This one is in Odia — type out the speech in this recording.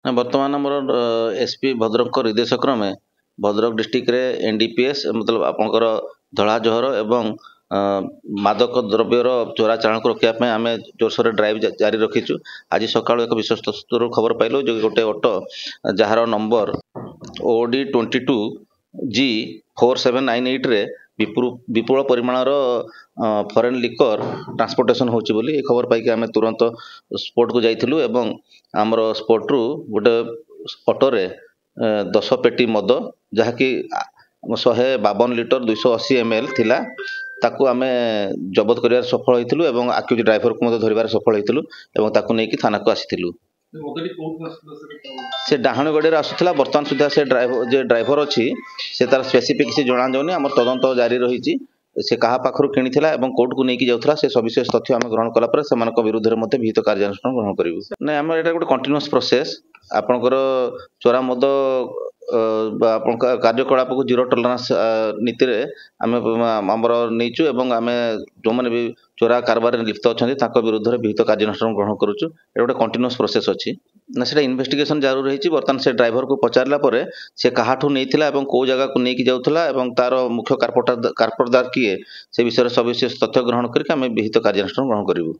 ନା ବର୍ତ୍ତମାନ ଆମର ଏସପି ଭଦ୍ରକଙ୍କ ନିର୍ଦ୍ଦେଶ କ୍ରମେ ଭଦ୍ରକ ଡିଷ୍ଟ୍ରିକ୍ଟରେ ଏନଡିପିଏସ୍ ମତଲବ ଆପଣଙ୍କର ଧଳା ଜହର ଏବଂ ମାଦକ ଦ୍ରବ୍ୟର ଚୋରା ଚାଲାଣକୁ ରୋକିବା ପାଇଁ ଆମେ ଜୋରସୋରରେ ଡ୍ରାଇଭ୍ ଜାରି ରଖିଛୁ। ଆଜି ସକାଳୁ ଏକ ବିଶ୍ୱସ୍ତ ସୂତ୍ରରୁ ଖବର ପାଇଲୁ ଯେ ଗୋଟେ ଅଟୋ ଯାହାର ନମ୍ବର OD22G4798ରେ ବିପୁଳ ପରିମାଣର ଫରେନ୍ ଲିକର ଟ୍ରାନ୍ସପୋର୍ଟେସନ ହେଉଛି ବୋଲି ଏ ଖବର ପାଇକି ଆମେ ତୁରନ୍ତ ସ୍ପଟକୁ ଯାଇଥିଲୁ ଏବଂ ଆମର ସ୍ପଟରୁ ଗୋଟେ ଅଟୋରେ 10 ପେଟି ମଦ ଯାହାକି 152 ଲିଟର 280 ml ଥିଲା ତାକୁ ଆମେ ଜବତ କରିବାରେ ସଫଳ ହୋଇଥିଲୁ ଏବଂ ଆକ୍ୟୁଜ ଡ୍ରାଇଭରକୁ ମଧ୍ୟ ଧରିବାରେ ସଫଳ ହୋଇଥିଲୁ ଏବଂ ତାକୁ ନେଇକି ଥାନାକୁ ଆସିଥିଲୁ। ସେ ଡାହାଣଗଡ଼ିରେ ଆସୁଥିଲା। ବର୍ତ୍ତମାନ ସୁଦ୍ଧା ସେ ଡ୍ରାଇଭର ଅଛି ସେ ତାର ସ୍ପେସିଫିକ୍ କିଛି ଜଣାଯାଉନି। ଆମର ତଦନ୍ତ ଜାରି ରହିଛି ସେ କାହା ପାଖରୁ କିଣିଥିଲା ଏବଂ କୋର୍ଟକୁ ନେଇକି ଯାଉଥିଲା ସେ ସବିଶେଷ ତଥ୍ୟ ଆମେ ଗ୍ରହଣ କଲା ପରେ ସେମାନଙ୍କ ବିରୁଦ୍ଧରେ ମଧ୍ୟ ବିହିତ କାର୍ଯ୍ୟାନୁଷ୍ଠାନ ଗ୍ରହଣ କରିବୁ। ନାଇଁ ଆମର ଏଇଟା ଗୋଟେ କଣ୍ଟିନ୍ୟୁଅସ୍ ପ୍ରୋସେସ୍। ଆପଣଙ୍କର ଚୋରା ମଦ ଆପଣଙ୍କ କାର୍ଯ୍ୟକଳାପକୁ ଜିରୋ ଟଲରାନ୍ସ ନୀତିରେ ଆମେ ଆମର ନେଇଛୁ ଏବଂ ଆମେ ଯେଉଁମାନେ ବି ଚୋରା କାରବାରରେ ଲିପ୍ତ ଅଛନ୍ତି ତାଙ୍କ ବିରୁଦ୍ଧରେ ବିହିତ କାର୍ଯ୍ୟାନୁଷ୍ଠାନ ଗ୍ରହଣ କରୁଛୁ। ଏଇଟା ଗୋଟେ କଣ୍ଟିନ୍ୟୁଅସ୍ ପ୍ରୋସେସ୍ ଅଛି। ନା ସେଟା ଇନଭେଷ୍ଟିଗେସନ ଜାରି ରହିଛି। ବର୍ତ୍ତମାନ ସେ ଡ୍ରାଇଭରକୁ ପଚାରିଲା ପରେ ସେ କାହାଠୁ ନେଇଥିଲା ଏବଂ କୋଉ ଜାଗାକୁ ନେଇକି ଯାଉଥିଲା ଏବଂ ତାର ମୁଖ୍ୟ କାରପଟଦାର କିଏ ସେ ବିଷୟରେ ସବିଶେଷ ତଥ୍ୟ ଗ୍ରହଣ କରିକି ଆମେ ବିହିତ କାର୍ଯ୍ୟାନୁଷ୍ଠାନ ଗ୍ରହଣ କରିବୁ।